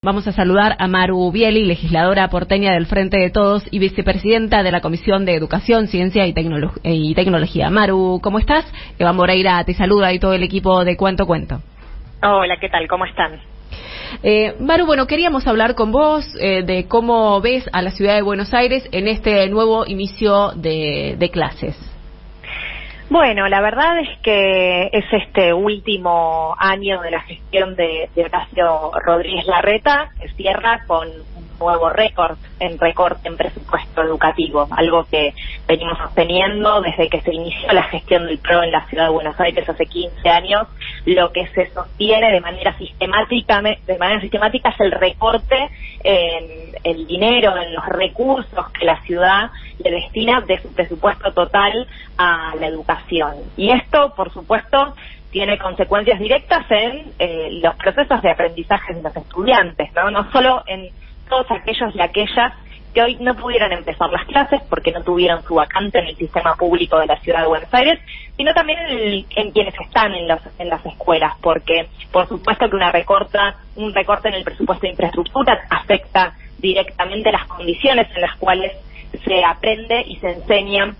Vamos a saludar a Maru Bieli, legisladora porteña del Frente de Todos y vicepresidenta de la Comisión de Educación, Ciencia y Tecnología. Maru, ¿cómo estás? Eva Moreira te saluda y todo el equipo de Cuento Cuento. Hola, ¿qué tal? ¿Cómo están? Maru, bueno, queríamos hablar con vos de cómo ves a la ciudad de Buenos Aires en este nuevo inicio de clases. Bueno, la verdad es que es este último año de la gestión de Horacio Rodríguez Larreta que cierra con un nuevo récord en recorte en presupuesto educativo, algo que venimos sosteniendo desde que se inició la gestión del PRO en la ciudad de Buenos Aires hace 15 años. Lo que se sostiene de manera sistemática es el recorte en el dinero, en los recursos que la ciudad le destina de su presupuesto total a la educación. Y esto, por supuesto, tiene consecuencias directas en los procesos de aprendizaje de los estudiantes, ¿no? Solo en todos aquellos y aquellas que hoy no pudieron empezar las clases porque no tuvieron su vacante en el sistema público de la ciudad de Buenos Aires, sino también en quienes están en las escuelas, porque por supuesto que un recorte en el presupuesto de infraestructura afecta directamente las condiciones en las cuales se aprende y se enseña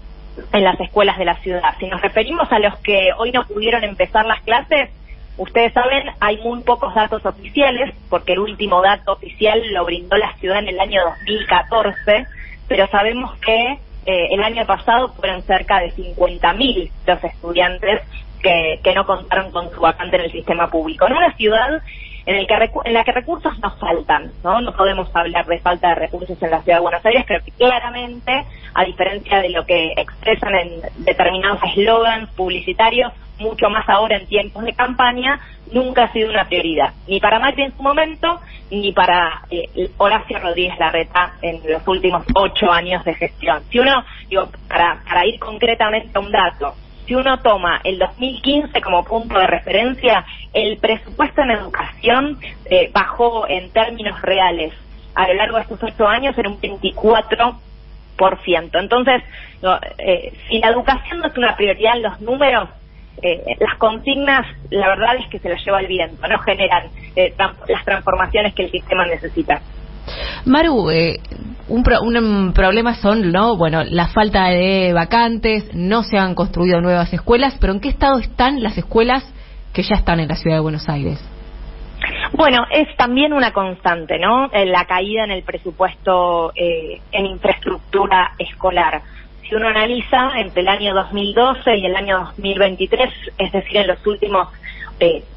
en las escuelas de la ciudad. Si nos referimos a los que hoy no pudieron empezar las clases, ustedes saben, hay muy pocos datos oficiales, porque el último dato oficial lo brindó la ciudad en el año 2014, pero sabemos que el año pasado fueron cerca de 50.000 los estudiantes que no contaron con su vacante en el sistema público. En una ciudad en la que recursos nos faltan, no podemos hablar de falta de recursos en la ciudad de Buenos Aires, pero que claramente, a diferencia de lo que expresan en determinados eslogans publicitarios, mucho más ahora en tiempos de campaña, nunca ha sido una prioridad, ni para Macri en su momento, ni para Horacio Rodríguez Larreta en los últimos 8 años de gestión. Si uno, para ir concretamente a un dato, si uno toma el 2015 como punto de referencia, el presupuesto en educación bajó en términos reales a lo largo de estos 8 años en un 24%. Entonces, si la educación no es una prioridad en los números, las consignas, la verdad es que se las lleva el viento, no generan las transformaciones que el sistema necesita. Maru, un problema son, la falta de vacantes, no se han construido nuevas escuelas, pero ¿en qué estado están las escuelas que ya están en la ciudad de Buenos Aires? Bueno, es también una constante, ¿no? La caída en el presupuesto en infraestructura escolar. Si uno analiza entre el año 2012 y el año 2023, es decir, en los últimos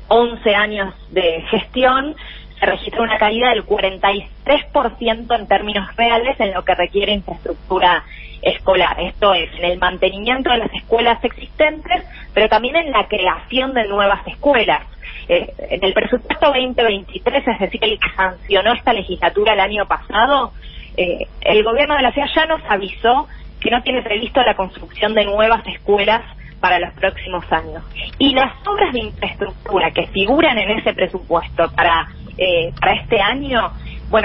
11 años de gestión, se registra una caída del 43% en términos reales en lo que requiere infraestructura escolar. Esto es, en el mantenimiento de las escuelas existentes, pero también en la creación de nuevas escuelas. En el presupuesto 2023, es decir, el que sancionó esta legislatura el año pasado, el gobierno de la ciudad ya nos avisó que no tiene previsto la construcción de nuevas escuelas para los próximos años. Y las obras de infraestructura que figuran en ese presupuesto para este año,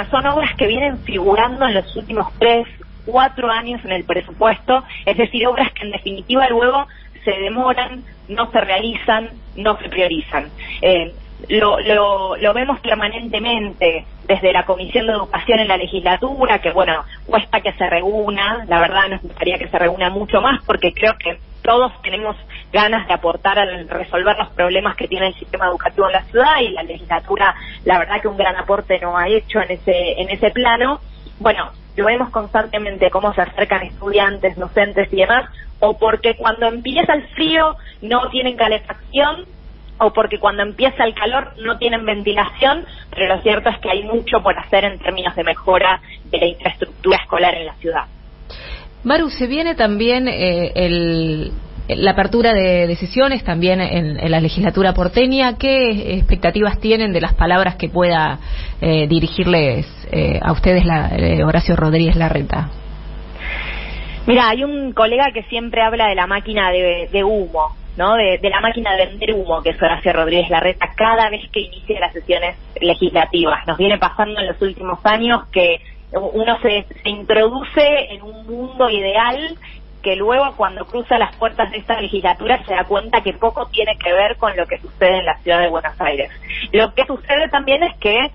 son obras que vienen figurando en los últimos 3-4 años en el presupuesto, es decir, obras que en definitiva luego se demoran, no se realizan, no se priorizan. Lo vemos permanentemente desde la Comisión de Educación en la legislatura, que cuesta que se reúna. La verdad nos gustaría que se reúna mucho más, porque creo que todos tenemos ganas de aportar a resolver los problemas que tiene el sistema educativo en la ciudad, y la legislatura, la verdad que un gran aporte no ha hecho en ese plano. Lo vemos constantemente cómo se acercan estudiantes, docentes y demás, o porque cuando empieza el frío no tienen calefacción, o porque cuando empieza el calor no tienen ventilación, pero lo cierto es que hay mucho por hacer en términos de mejora de la infraestructura escolar en la ciudad. Maru, se viene también la apertura de sesiones también en la legislatura porteña. ¿Qué expectativas tienen de las palabras que pueda dirigirles a ustedes Horacio Rodríguez Larreta? Mira, hay un colega que siempre habla de la máquina de humo, ¿no? De la máquina de vender humo, que es Horacio Rodríguez Larreta, cada vez que inicia las sesiones legislativas. Nos viene pasando en los últimos años que uno se introduce en un mundo ideal que luego, cuando cruza las puertas de esta legislatura, se da cuenta que poco tiene que ver con lo que sucede en la ciudad de Buenos Aires. Lo que sucede también es que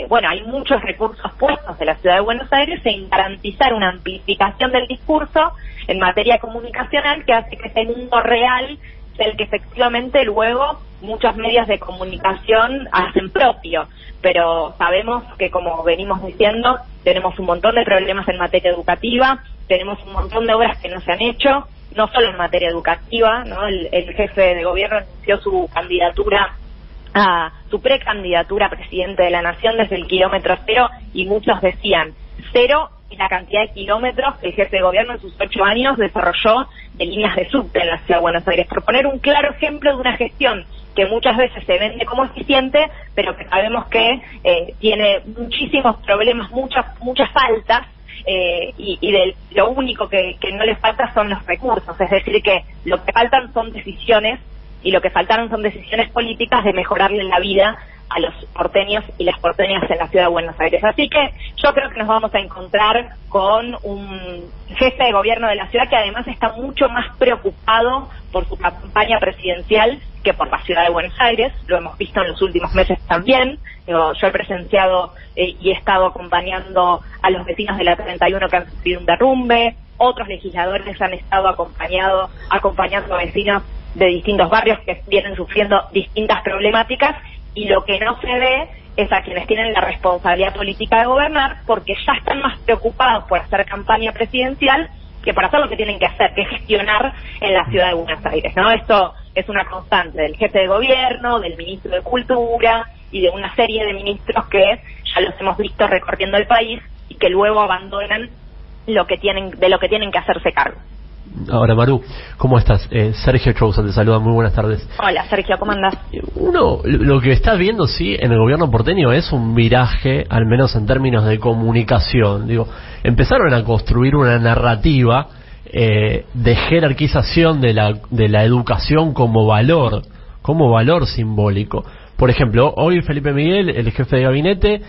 bueno, hay muchos recursos puestos de la Ciudad de Buenos Aires en garantizar una amplificación del discurso en materia comunicacional que hace que ese mundo real sea el que efectivamente luego muchos medios de comunicación hacen propio. Pero sabemos que, como venimos diciendo, tenemos un montón de problemas en materia educativa, tenemos un montón de obras que no se han hecho, no solo en materia educativa, ¿no? El jefe de gobierno anunció su candidatura su precandidatura a presidente de la Nación desde el kilómetro cero, y muchos decían cero es la cantidad de kilómetros que el jefe de gobierno en sus 8 años desarrolló de líneas de subte en la Ciudad de Buenos Aires, por poner un claro ejemplo de una gestión que muchas veces se vende como eficiente, pero que sabemos que tiene muchísimos problemas, muchas faltas, y lo único que no le falta son los recursos, es decir, que lo que faltan son decisiones, y lo que faltaron son decisiones políticas de mejorarle la vida a los porteños y las porteñas en la Ciudad de Buenos Aires. Así que yo creo que nos vamos a encontrar con un jefe de gobierno de la ciudad que además está mucho más preocupado por su campaña presidencial que por la Ciudad de Buenos Aires. Lo hemos visto en los últimos meses también. Yo he presenciado y he estado acompañando a los vecinos de la 31 que han sufrido un derrumbe. Otros legisladores han estado acompañando a vecinos de distintos barrios que vienen sufriendo distintas problemáticas, y lo que no se ve es a quienes tienen la responsabilidad política de gobernar, porque ya están más preocupados por hacer campaña presidencial que por hacer lo que tienen que hacer, que es gestionar en la Ciudad de Buenos Aires, ¿no? Esto es una constante del jefe de gobierno, del ministro de Cultura y de una serie de ministros que ya los hemos visto recorriendo el país y que luego abandonan de lo que tienen que hacerse cargo. Ahora, Maru, ¿cómo estás? Sergio Chousa te saluda, muy buenas tardes. Hola, Sergio, ¿cómo andás? Lo que estás viendo, sí, en el gobierno porteño es un viraje, al menos en términos de comunicación. Digo, empezaron a construir una narrativa de jerarquización de la educación como valor simbólico. Por ejemplo, hoy Felipe Miguel, el jefe de gabinete,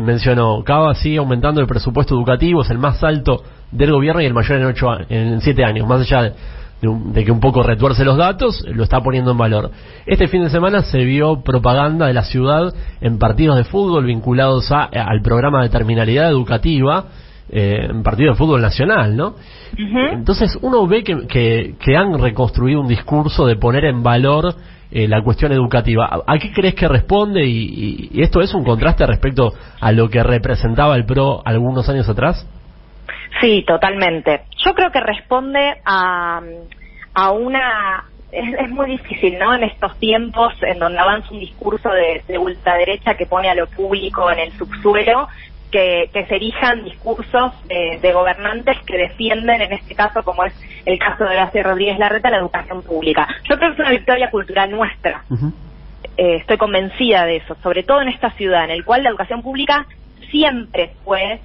mencionó: Cava sigue aumentando el presupuesto educativo, es el más alto del gobierno y el mayor en 7 años. Más allá de que un poco retuerce los datos, lo está poniendo en valor. Este fin de semana se vio propaganda de la ciudad en partidos de fútbol vinculados al programa de terminalidad educativa, en partido de fútbol nacional, ¿no? Uh-huh. Entonces uno ve que han reconstruido un discurso de poner en valor la cuestión educativa. ¿A qué crees que responde? Y esto es un contraste respecto a lo que representaba el PRO algunos años atrás. Sí, totalmente. Yo creo que responde a una... Es muy difícil, ¿no?, en estos tiempos en donde avanza un discurso de ultraderecha que pone a lo público en el subsuelo, que se erijan discursos de gobernantes que defienden, en este caso, como es el caso de Horacio Rodríguez Larreta, la educación pública. Yo creo que es una victoria cultural nuestra. Uh-huh. Estoy convencida de eso, sobre todo en esta ciudad, en el cual la educación pública siempre fue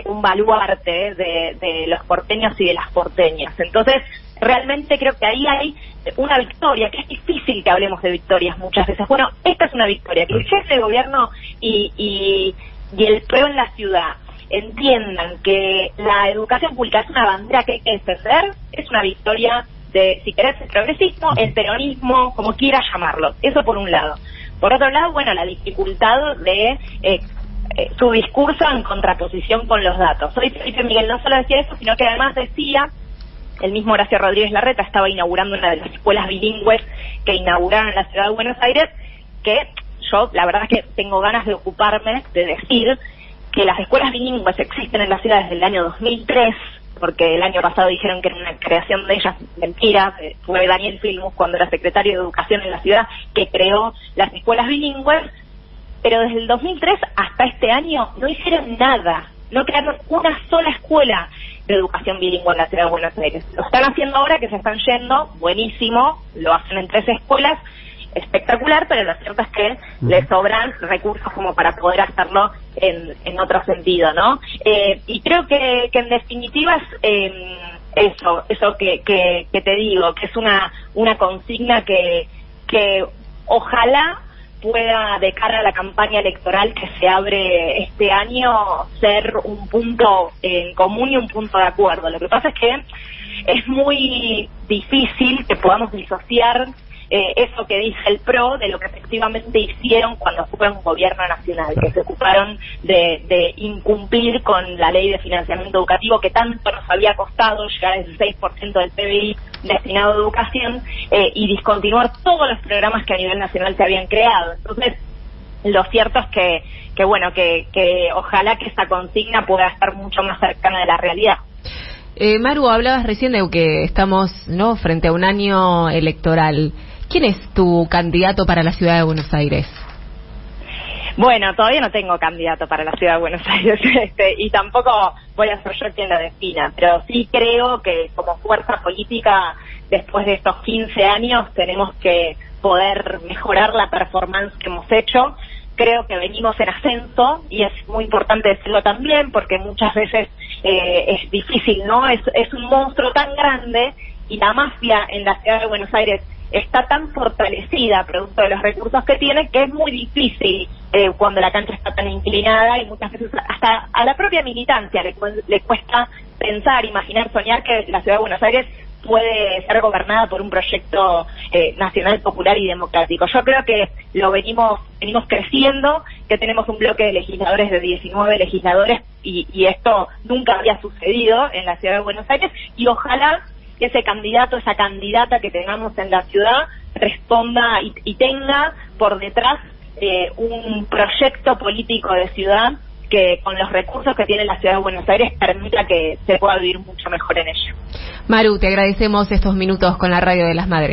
un baluarte de los porteños y de las porteñas. Entonces, realmente creo que ahí hay una victoria, que es difícil que hablemos de victorias muchas veces. Bueno, esta es una victoria, que el jefe de gobierno y el PRO en la ciudad entiendan que la educación pública es una bandera que hay que defender, es una victoria de, si querés, el progresismo, el peronismo, como quieras llamarlo. Eso por un lado. Por otro lado, bueno, la dificultad de su discurso en contraposición con los datos. Hoy Felipe Miguel no solo decía eso, sino que además decía, el mismo Horacio Rodríguez Larreta estaba inaugurando una de las escuelas bilingües que inauguraron en la Ciudad de Buenos Aires, que yo la verdad es que tengo ganas de ocuparme de decir que las escuelas bilingües existen en la ciudad desde el año 2003, porque el año pasado dijeron que era una creación de ellas. Mentira, fue Daniel Filmus, cuando era secretario de Educación en la ciudad, que creó las escuelas bilingües, pero desde el 2003 hasta este año no hicieron nada, no crearon una sola escuela de educación bilingüe en la Ciudad de Buenos Aires. Lo están haciendo ahora, que se están yendo, buenísimo, lo hacen en 3 escuelas, espectacular, pero lo cierto es que le sobran recursos como para poder hacerlo en otro sentido, ¿no? Y creo que en definitiva es eso que te digo, que es una consigna que ojalá pueda, de cara a la campaña electoral que se abre este año, ser un punto en común y un punto de acuerdo. Lo que pasa es que es muy difícil que podamos disociar eso que dice el PRO de lo que efectivamente hicieron cuando fue un gobierno nacional, que se ocuparon de incumplir con la ley de financiamiento educativo que tanto nos había costado llegar al 16% del PBI destinado a educación, y discontinuar todos los programas que a nivel nacional se habían creado. Entonces, lo cierto es que bueno, que ojalá que esa consigna pueda estar mucho más cercana de la realidad. Maru, hablabas recién de que estamos, ¿no?, frente a un año electoral. ¿Quién es tu candidato para la ciudad de Buenos Aires? Bueno, todavía no tengo candidato para la ciudad de Buenos Aires, y tampoco voy a ser yo quien lo defina, pero sí creo que como fuerza política, después de estos 15 años, tenemos que poder mejorar la performance que hemos hecho. Creo que venimos en ascenso, y es muy importante decirlo también, porque muchas veces es difícil, ¿no? Es un monstruo tan grande, y la mafia en la ciudad de Buenos Aires está tan fortalecida producto de los recursos que tiene, que es muy difícil cuando la cancha está tan inclinada, y muchas veces hasta a la propia militancia le cuesta pensar, imaginar, soñar que la ciudad de Buenos Aires puede ser gobernada por un proyecto nacional, popular y democrático. Yo creo que lo venimos creciendo, que tenemos un bloque de legisladores de 19 legisladores, y esto nunca había sucedido en la ciudad de Buenos Aires, y ojalá que ese candidato, esa candidata que tengamos en la ciudad responda y tenga por detrás un proyecto político de ciudad que con los recursos que tiene la ciudad de Buenos Aires permita que se pueda vivir mucho mejor en ella. Maru, te agradecemos estos minutos con la Radio de las Madres.